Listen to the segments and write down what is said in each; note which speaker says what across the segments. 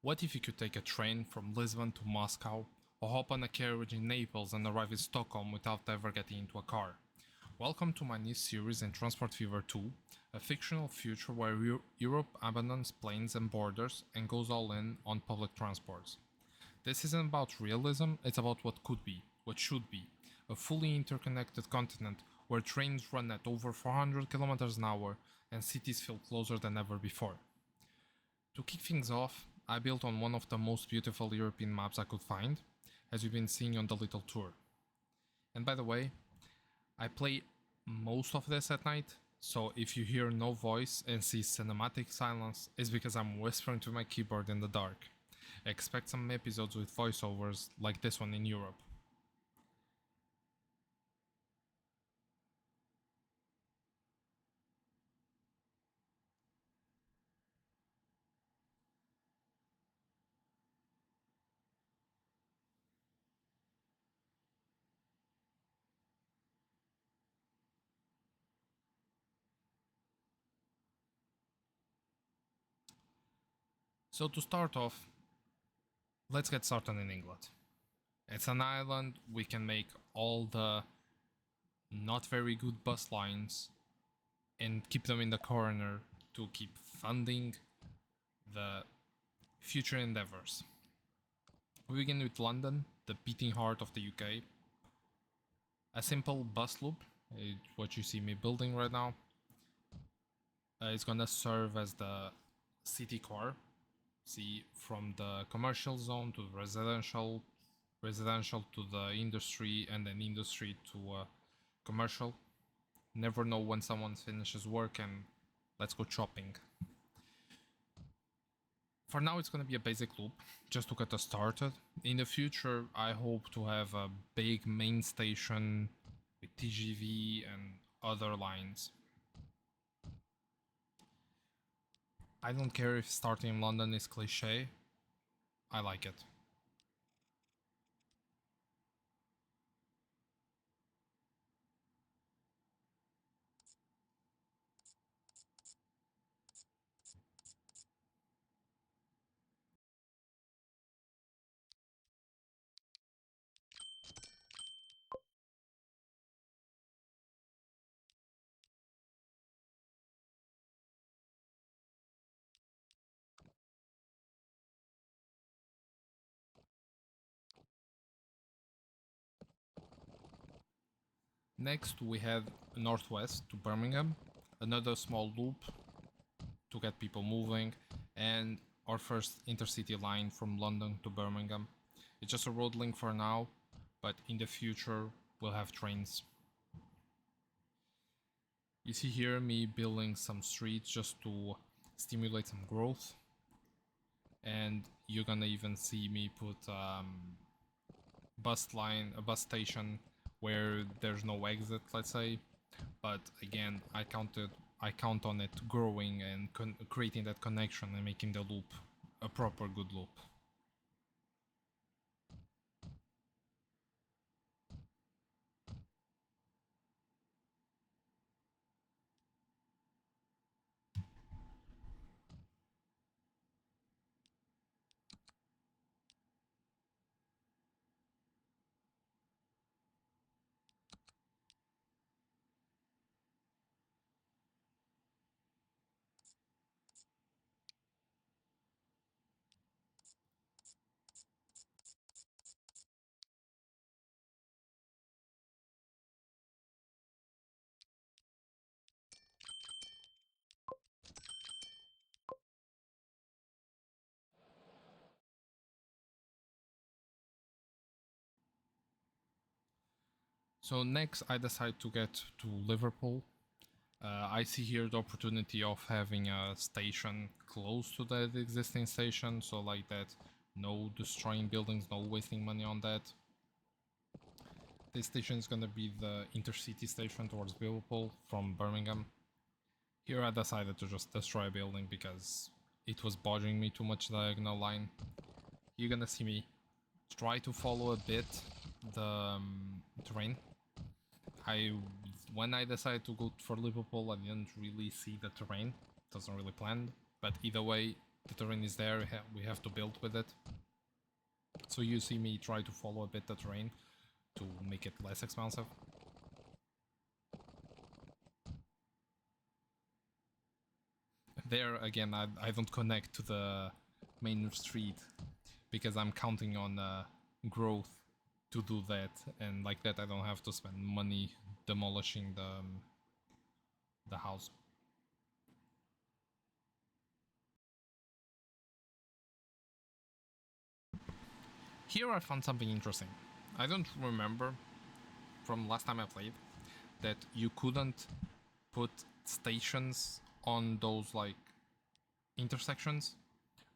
Speaker 1: What if you could take a train from Lisbon to Moscow, or hop on a carriage in Naples and arrive in Stockholm without ever getting into a car? Welcome to my new series in Transport Fever 2, a fictional future where Europe abandons planes and borders and goes all in on public transports. This isn't about realism, it's about what could be, what should be, a fully interconnected continent where trains run at over 400 kilometers an hour and cities feel closer than ever before. To kick things off, I built on one of the most beautiful European maps I could find, as you've been seeing on the little tour. And by the way, I play most of this at night, so if you hear no voice and see cinematic silence, it's because I'm whispering to my keyboard in the dark. Expect some episodes with voiceovers like this one in Europe. So to start off, let's get started in England. It's an island, we can make all the not very good bus lines and keep them in the corner to keep funding the future endeavors. We begin with London, the beating heart of the UK. A simple bus loop, what you see me building right now, is gonna serve as the city core. See, from the commercial zone to the residential to the industry, and then industry to commercial. Never know when someone finishes work and let's go shopping. For now, it's going to be a basic loop, just to get us started. In the future, I hope to have a big main station with TGV and other lines. I don't care if starting in London is cliché, I like it. Next, we head northwest to Birmingham, another small loop to get people moving, and our first intercity line from London to Birmingham. It's just a road link for now, but in the future we'll have trains. You see here me building some streets just to stimulate some growth, and you're gonna even see me put a bus station where there's no exit, let's say. But again, I count on it growing and creating that connection and making the loop a proper good loop. So next I decide to get to Liverpool. I see here the opportunity of having a station close to that existing station, so like that, no destroying buildings, no wasting money on that. This station is gonna be the intercity station towards Liverpool from Birmingham. Here I decided to just destroy a building because it was bothering me too much diagonal line. You're gonna see me try to follow a bit the terrain. When I decided to go for Liverpool, I didn't really see the terrain. It wasn't really planned, but either way, the terrain is there. We have to build with it. So you see me try to follow a bit the terrain to make it less expensive. There again, I don't connect to the main street because I'm counting on growth to do that, and like that I don't have to spend money demolishing the house. Here I found something interesting. I don't remember from last time I played that you couldn't put stations on those like intersections.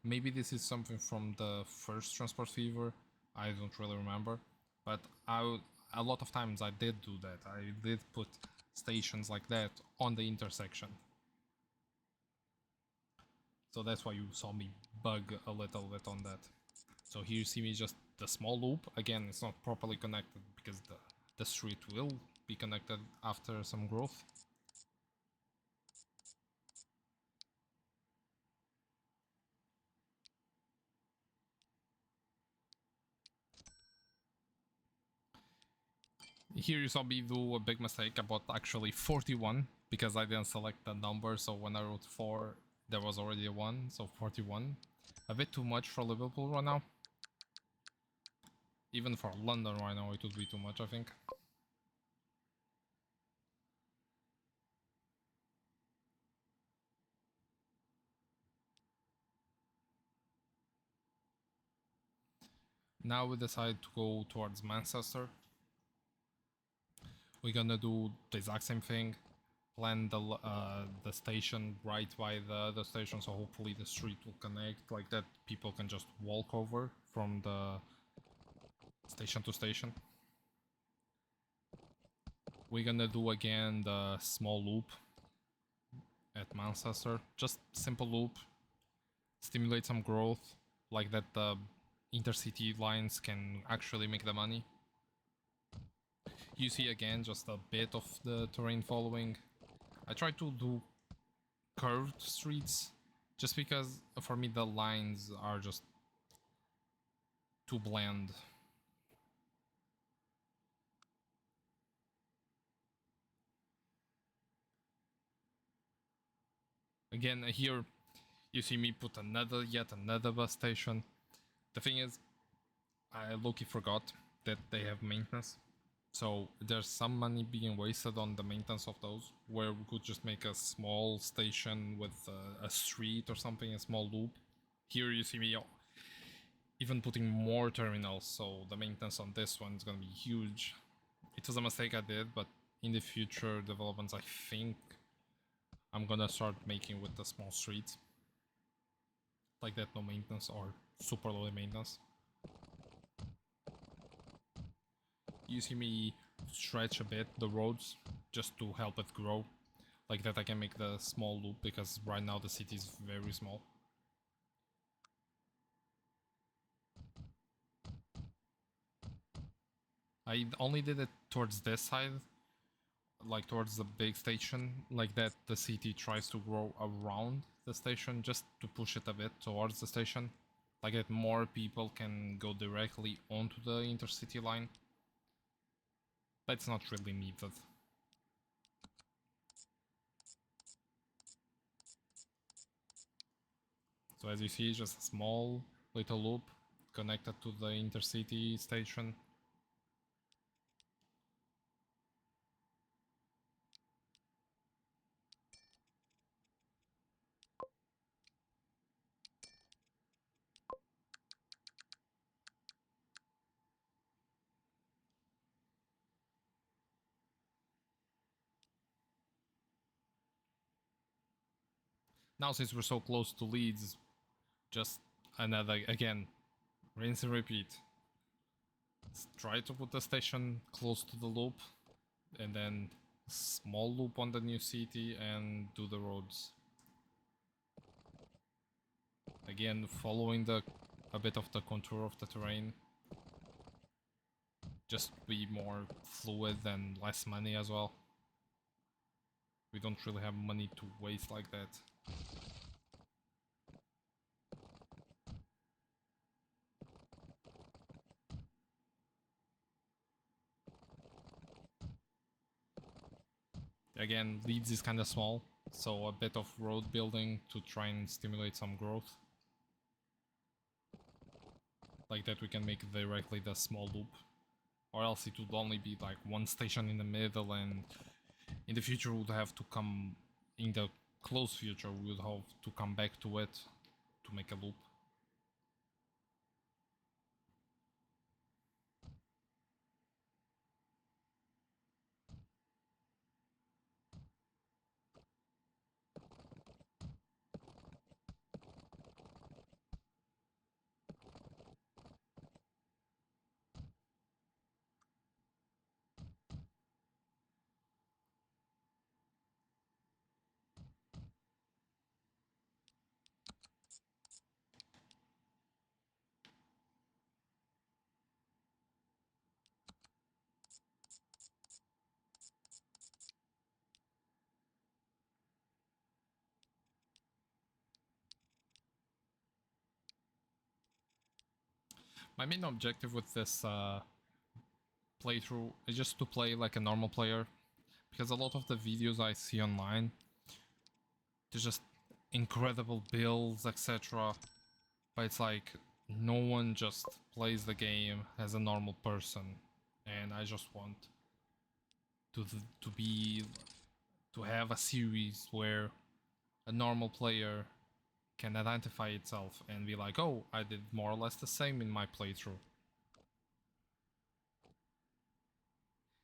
Speaker 1: Maybe this is something from the first Transport Fever. I don't really remember, but a lot of times I did do that. I did put stations like that on the intersection. So that's why you saw me bug a little bit on that. So here you see me just the small loop. Again, it's not properly connected because the street will be connected after some growth. Here you saw me do a big mistake about actually 41 because I didn't select the number, so when I wrote 4 there was already a 1, so 41. A bit too much for Liverpool right now. Even for London right now it would be too much, I think. Now we decide to go towards Manchester. We're gonna do the exact same thing. Plan the station right by the station, so hopefully the street will connect like that. People can just walk over from the station to station. We're gonna do again the small loop at Manchester. Just simple loop. Stimulate some growth, like that the intercity lines can actually make the money. You see again just a bit of the terrain following. I try to do curved streets just because for me the lines are just too bland. Again, here you see me put yet another bus station. The thing is, I low-key forgot that they have maintenance. So there's some money being wasted on the maintenance of those, where we could just make a small station with a street or something, a small loop. Here you see me even putting more terminals, so the maintenance on this one is gonna be huge. It was a mistake I did, but in the future developments I think I'm gonna start making with the small streets. Like that, no maintenance or super low maintenance. You see me stretch a bit the roads just to help it grow. Like that I can make the small loop because right now the city is very small. I only did it towards this side, like towards the big station, like that the city tries to grow around the station just to push it a bit towards the station. Like that more people can go directly onto the intercity line. But it's not really needed. So as you see, just a small little loop connected to the intercity station. Now since we're so close to Leeds, just another, again, rinse and repeat. Let's try to put the station close to the loop, and then small loop on the new city and do the roads. Again, following a bit of the contour of the terrain. just be more fluid and less money as well. We don't really have money to waste like that. Again, Leeds is kinda small, so a bit of road building to try and stimulate some growth. Like that we can make directly the small loop. Or else it would only be like one station in the middle, and in the future we would have to come, in the close future we would have to come back to it to make a loop. My main objective with this playthrough is just to play like a normal player, because a lot of the videos I see online, there's just incredible builds, etc. But it's like no one just plays the game as a normal person, and I just want to have a series where a normal player can identify itself and be like, oh, I did more or less the same in my playthrough.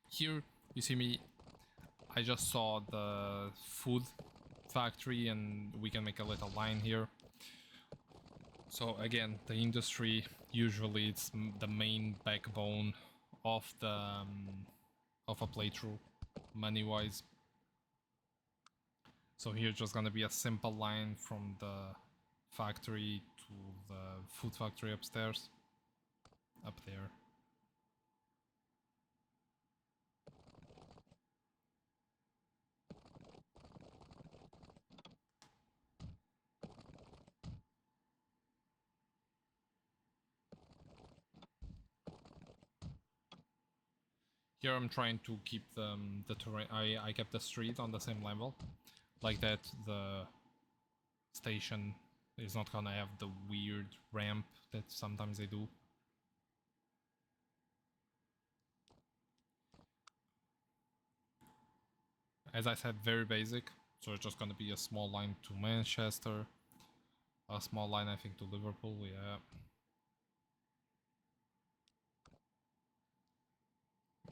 Speaker 1: Here you see me, I just saw the food factory and we can make a little line here. So again, the industry, usually it's the main backbone of the of a playthrough, money wise. So here's just gonna be a simple line from the factory to the food factory upstairs, up there. Here I'm trying to keep the terrain. I kept the street on the same level, like that the station is not gonna have the weird ramp that sometimes they do. As I said, very basic, so it's just gonna be a small line to Manchester, a small line I think to Liverpool, yeah.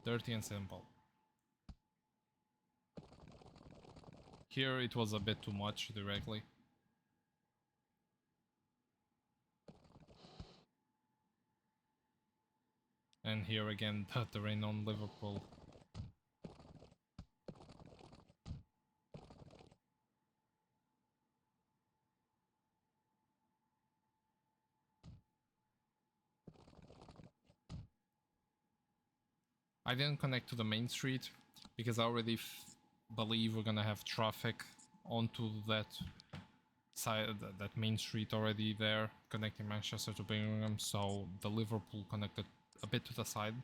Speaker 1: Dirty and simple. Here it was a bit too much directly. And here again, the terrain on Liverpool. I didn't connect to the main street because I already believe we're gonna have traffic onto that side, that main street already there, connecting Manchester to Birmingham, so the Liverpool connected a bit to the side.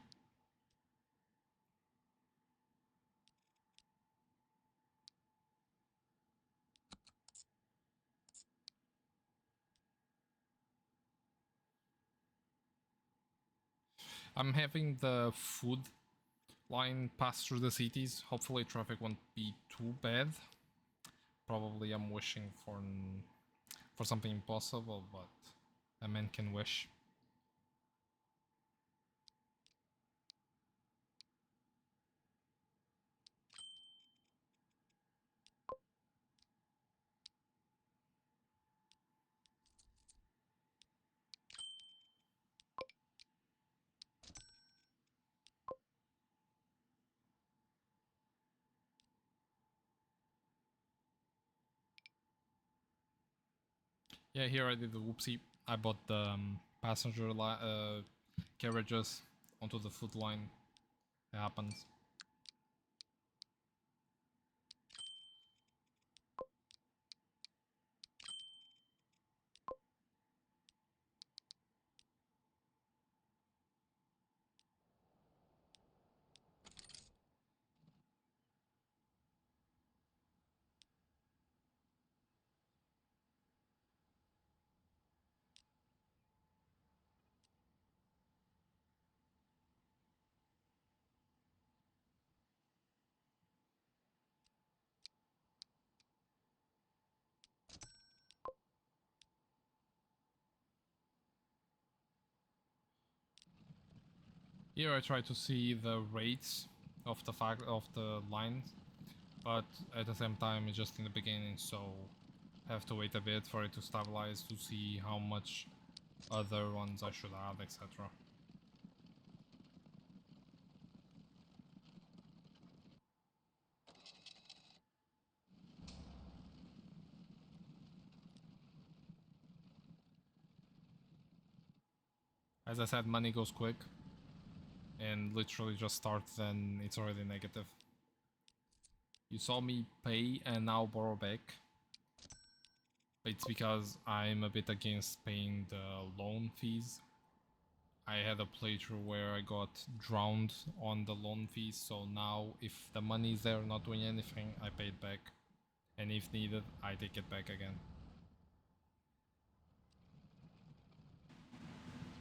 Speaker 1: I'm having the food line pass through the cities. Hopefully traffic won't be too bad. Probably I'm wishing for something impossible, but a man can wish. Yeah, here I did the whoopsie. I bought the passenger carriages onto the food line. It happens. Here I try to see the rates of the lines, but at the same time it's just in the beginning, so have to wait a bit for it to stabilize to see how much other ones I should add, etc. As I said, money goes quick, and literally just starts and it's already negative. You saw me pay and now borrow back. It's because I'm a bit against paying the loan fees. I had a playthrough where I got drowned on the loan fees, so now if the money is there not doing anything, I pay it back. And if needed, I take it back again.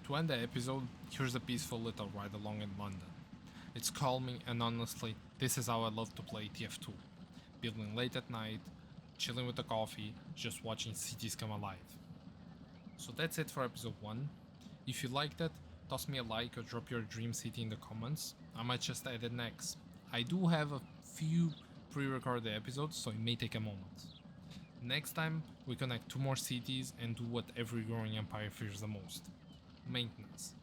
Speaker 1: To end the episode, here's a peaceful little ride along in London. It's calming and honestly, this is how I love to play TF2. Building late at night, chilling with a coffee, just watching cities come alive. So that's it for episode 1. If you liked it, toss me a like or drop your dream city in the comments. I might just add it next. I do have a few pre-recorded episodes, so it may take a moment. Next time, we connect 2 more cities and do what every growing empire fears the most. Maintenance.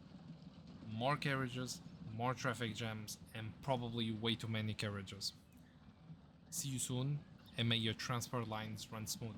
Speaker 1: More carriages, more traffic jams, and probably way too many carriages. See you soon, and may your transport lines run smooth.